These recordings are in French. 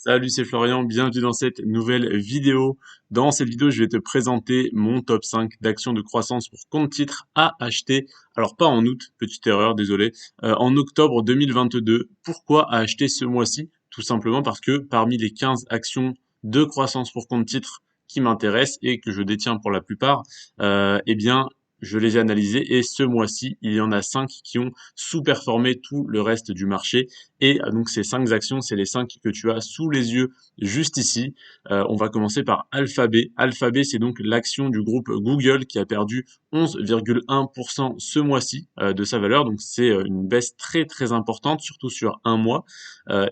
Salut, c'est Florian, bienvenue dans cette nouvelle vidéo. Dans cette vidéo, je vais te présenter mon top 5 d'actions de croissance pour compte titre à acheter. Alors pas en août, petite erreur, désolé, en octobre 2022. Pourquoi à acheter ce mois-ci? Tout simplement parce que parmi les 15 actions de croissance pour compte titre qui m'intéressent et que je détiens pour la plupart, eh bien, je les ai analysées et ce mois-ci, il y en a 5 qui ont sous-performé tout le reste du marché. Et donc ces 5 actions, c'est les 5 que tu as sous les yeux juste ici. On va commencer par Alphabet. Alphabet, c'est donc l'action du groupe Google qui a perdu 11,1% ce mois-ci de sa valeur. Donc c'est une baisse très très importante, surtout sur un mois.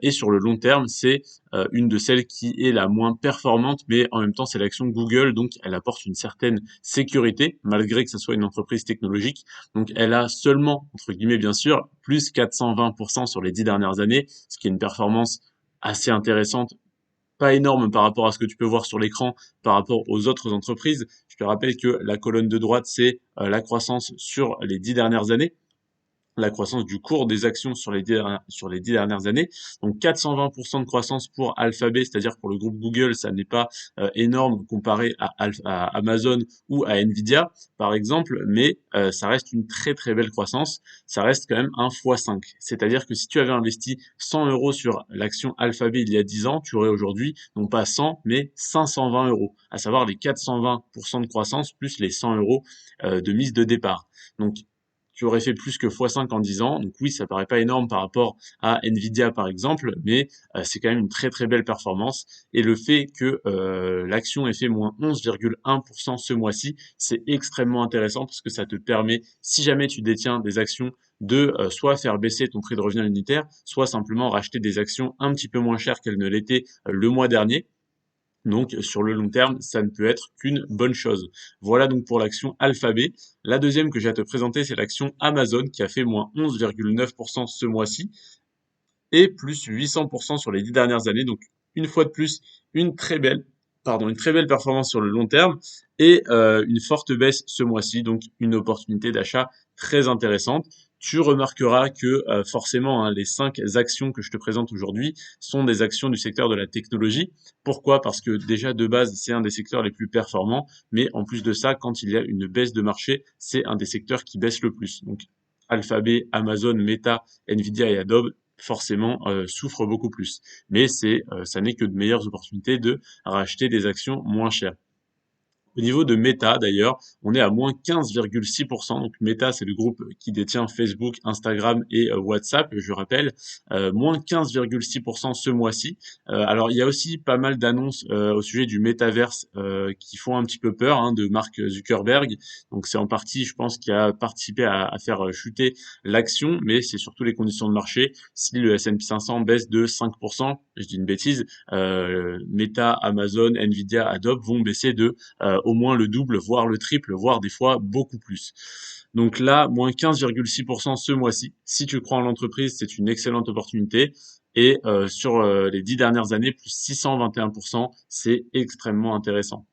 Et sur le long terme, c'est une de celles qui est la moins performante, mais en même temps, c'est l'action Google, donc elle apporte une certaine sécurité, malgré que ce soit une entreprise technologique. Donc elle a seulement, entre guillemets bien sûr, plus 420% sur les 10 dernières années, ce qui est une performance assez intéressante, pas énorme par rapport à ce que tu peux voir sur l'écran par rapport aux autres entreprises. Je te rappelle que la colonne de droite, c'est la croissance sur les 10 dernières années, la croissance du cours des actions sur les 10 dernières années. Donc 420% de croissance pour Alphabet, c'est-à-dire pour le groupe Google, ça n'est pas énorme comparé à Amazon ou à Nvidia, par exemple, mais ça reste une très très belle croissance. Ça reste quand même un x5. C'est-à-dire que si tu avais investi 100 euros sur l'action Alphabet il y a 10 ans, tu aurais aujourd'hui non pas 100, mais 520 euros, à savoir les 420% de croissance plus les 100 euros de mise de départ. Donc tu aurais fait plus que x5 en 10 ans. Donc oui, ça paraît pas énorme par rapport à Nvidia par exemple, mais c'est quand même une très très belle performance. Et le fait que l'action ait fait moins 11,1% ce mois-ci, c'est extrêmement intéressant parce que ça te permet, si jamais tu détiens des actions, de soit faire baisser ton prix de revient unitaire, soit simplement racheter des actions un petit peu moins chères qu'elles ne l'étaient le mois dernier. Donc, sur le long terme, ça ne peut être qu'une bonne chose. Voilà donc pour l'action Alphabet. La deuxième que j'ai à te présenter, c'est l'action Amazon qui a fait moins 11,9% ce mois-ci et plus 800% sur les 10 dernières années. Donc, une fois de plus, une très belle performance sur le long terme et une forte baisse ce mois-ci. Donc, une opportunité d'achat très intéressante. Tu remarqueras que forcément, hein, les 5 actions que je te présente aujourd'hui sont des actions du secteur de la technologie. Pourquoi? Parce que déjà de base, c'est un des secteurs les plus performants, mais en plus de ça, quand il y a une baisse de marché, c'est un des secteurs qui baisse le plus. Donc Alphabet, Amazon, Meta, Nvidia et Adobe forcément souffrent beaucoup plus. Mais ça n'est que de meilleures opportunités de racheter des actions moins chères. Au niveau de Meta, d'ailleurs, on est à moins 15,6%. Donc Meta, c'est le groupe qui détient Facebook, Instagram et WhatsApp, je rappelle. Moins 15,6% ce mois-ci. Alors, il y a aussi pas mal d'annonces au sujet du métaverse qui font un petit peu peur, hein, de Mark Zuckerberg. Donc c'est en partie, je pense, qui a participé à faire chuter l'action, mais c'est surtout les conditions de marché. Si le S&P 500 baisse de 5%, je dis une bêtise, Meta, Amazon, Nvidia, Adobe vont baisser de au moins le double, voire le triple, voire des fois beaucoup plus. Donc là, moins 15,6% ce mois-ci. Si tu crois en l'entreprise, c'est une excellente opportunité. Et sur les 10 dernières années, plus 621%, c'est extrêmement intéressant.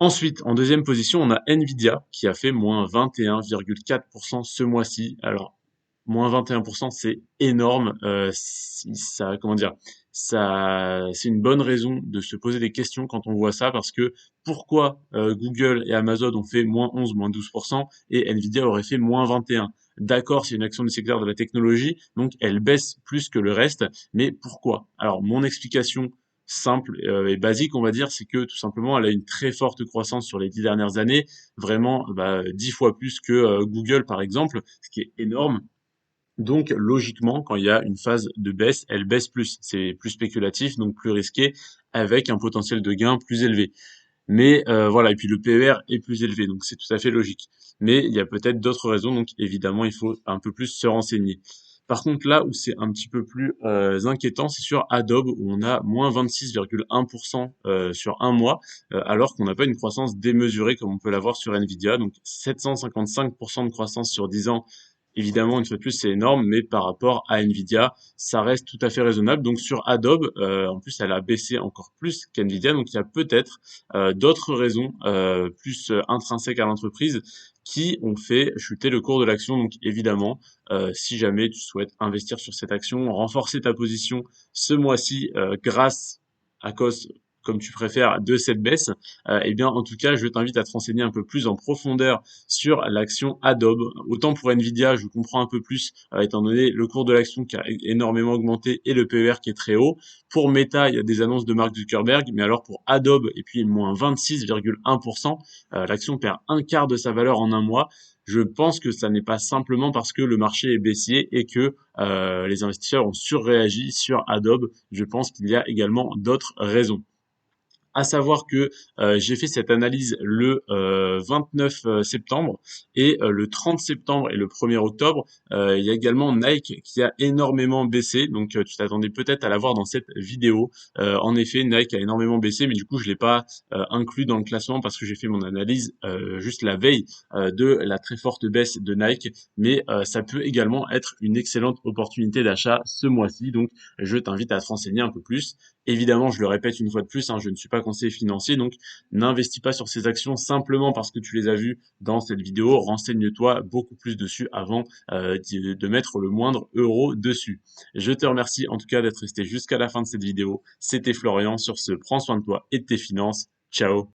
Ensuite, en deuxième position, on a Nvidia qui a fait moins 21,4% ce mois-ci. Alors, moins 21%, c'est énorme. Ça, comment dire, ça, c'est une bonne raison de se poser des questions quand on voit ça, parce que pourquoi Google et Amazon ont fait moins 11, moins 12% et Nvidia aurait fait moins 21? D'accord, c'est une action du secteur de la technologie, donc elle baisse plus que le reste, mais pourquoi? Alors, mon explication simple et basique, on va dire, c'est que tout simplement, elle a une très forte croissance sur les 10 dernières années, vraiment 10 fois plus que Google, par exemple, ce qui est énorme. Donc, logiquement, quand il y a une phase de baisse, elle baisse plus. C'est plus spéculatif, donc plus risqué, avec un potentiel de gain plus élevé. Mais voilà, et puis le PER est plus élevé, donc c'est tout à fait logique. Mais il y a peut-être d'autres raisons, donc évidemment, il faut un peu plus se renseigner. Par contre, là où c'est un petit peu plus inquiétant, c'est sur Adobe, où on a moins 26,1% sur un mois, alors qu'on n'a pas une croissance démesurée comme on peut l'avoir sur Nvidia. Donc 755% de croissance sur 10 ans, évidemment, une fois de plus, c'est énorme, mais par rapport à Nvidia, ça reste tout à fait raisonnable. Donc sur Adobe, en plus, elle a baissé encore plus qu'Nvidia, donc il y a peut-être d'autres raisons plus intrinsèques à l'entreprise qui ont fait chuter le cours de l'action. Donc évidemment, si jamais tu souhaites investir sur cette action, renforcer ta position ce mois-ci grâce à cause, comme tu préfères, de cette baisse, eh bien en tout cas, je t'invite à te renseigner un peu plus en profondeur sur l'action Adobe. Autant pour Nvidia, je comprends un peu plus, étant donné le cours de l'action qui a énormément augmenté et le PER qui est très haut. Pour Meta, il y a des annonces de Mark Zuckerberg, mais alors pour Adobe, et puis moins 26,1%, l'action perd un quart de sa valeur en un mois. Je pense que ça n'est pas simplement parce que le marché est baissier et que les investisseurs ont surréagi sur Adobe. Je pense qu'il y a également d'autres raisons. À savoir que j'ai fait cette analyse le 29 septembre et le 30 septembre et le 1er octobre, il y a également Nike qui a énormément baissé. Donc tu t'attendais peut-être à la voir dans cette vidéo. En effet, Nike a énormément baissé, mais du coup je l'ai pas inclus dans le classement parce que j'ai fait mon analyse juste la veille de la très forte baisse de Nike. Mais ça peut également être une excellente opportunité d'achat ce mois-ci. Donc je t'invite à te renseigner un peu plus. Évidemment, je le répète une fois de plus, hein, je ne suis pas conseiller financier, donc n'investis pas sur ces actions simplement parce que tu les as vues dans cette vidéo. Renseigne-toi beaucoup plus dessus avant de mettre le moindre euro dessus. Je te remercie en tout cas d'être resté jusqu'à la fin de cette vidéo. C'était Florian. Sur ce, prends soin de toi et de tes finances. Ciao.